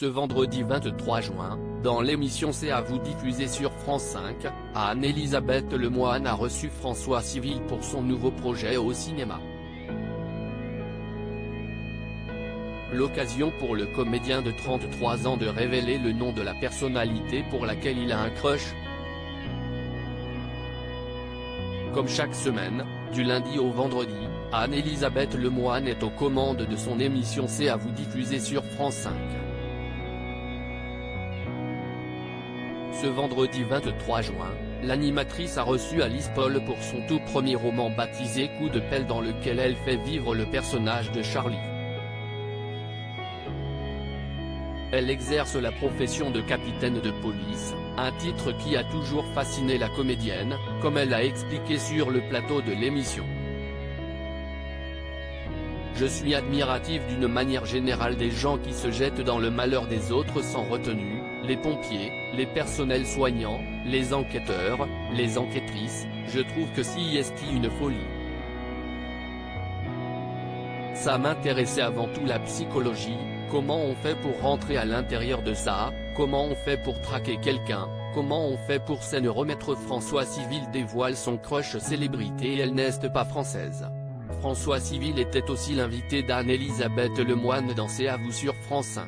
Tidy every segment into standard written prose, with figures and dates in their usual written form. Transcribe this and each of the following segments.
Ce vendredi 23 juin, dans l'émission C'est à vous diffusée sur France 5, Anne-Elisabeth Lemoine a reçu François Civil pour son nouveau projet au cinéma. L'occasion pour le comédien de 33 ans de révéler le nom de la personnalité pour laquelle il a un crush. Comme chaque semaine, du lundi au vendredi, Anne-Elisabeth Lemoine est aux commandes de son émission C'est à vous diffusée sur France 5. Ce vendredi 23 juin, l'animatrice a reçu Alice Paul pour son tout premier roman baptisé Coup de pelle dans lequel elle fait vivre le personnage de Charlie. Elle exerce la profession de capitaine de police, un titre qui a toujours fasciné la comédienne, comme elle a expliqué sur le plateau de l'émission. Je suis admirative d'une manière générale des gens qui se jettent dans le malheur des autres sans retenue, les pompiers, les personnels soignants, les enquêteurs, les enquêtrices, je trouve que c'est une folie. Ça m'intéressait avant tout la psychologie, comment on fait pour rentrer à l'intérieur de ça, comment on fait pour traquer quelqu'un, comment on fait pour se remettre. François Civil dévoile son crush célébrité et elle n'est pas française. François Civil était aussi l'invité d'Anne-Elisabeth Lemoine dans C'est à vous sur France 5.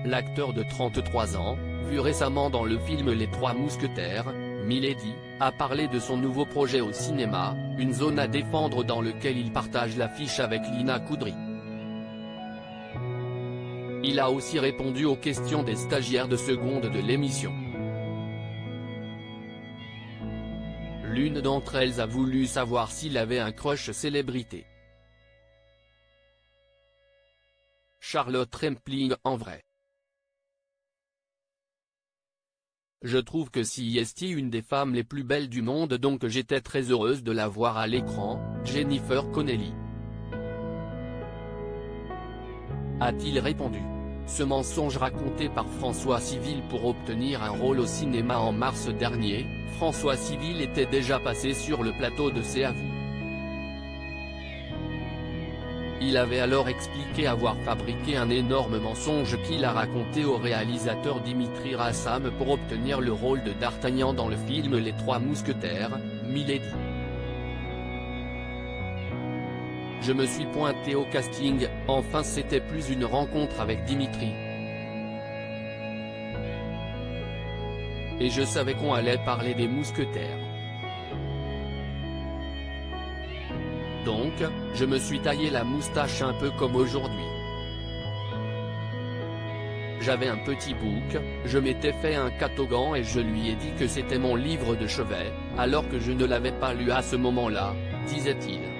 L'acteur de 33 ans, vu récemment dans le film Les Trois Mousquetaires, Milady, a parlé de son nouveau projet au cinéma, Une zone à défendre dans lequel il partage l'affiche avec Lina Coudry. Il a aussi répondu aux questions des stagiaires de seconde de l'émission. L'une d'entre elles a voulu savoir s'il avait un crush célébrité. Charlotte Rampling en vrai. Je trouve que c'est une des femmes les plus belles du monde donc j'étais très heureuse de la voir à l'écran, Jennifer Connelly. A-t-il répondu. Ce mensonge raconté par François Civil pour obtenir un rôle au cinéma en mars dernier, François Civil était déjà passé sur le plateau de C'est à vous. Il avait alors expliqué avoir fabriqué un énorme mensonge qu'il a raconté au réalisateur Dimitri Rassam pour obtenir le rôle de D'Artagnan dans le film Les Trois Mousquetaires, Milady. Je me suis pointé au casting, enfin c'était plus une rencontre avec Dimitri. Et je savais qu'on allait parler des mousquetaires. Donc, je me suis taillé la moustache un peu comme aujourd'hui. J'avais un petit bouc, je m'étais fait un catogan et je lui ai dit que c'était mon livre de chevet, alors que je ne l'avais pas lu à ce moment-là, disait-il.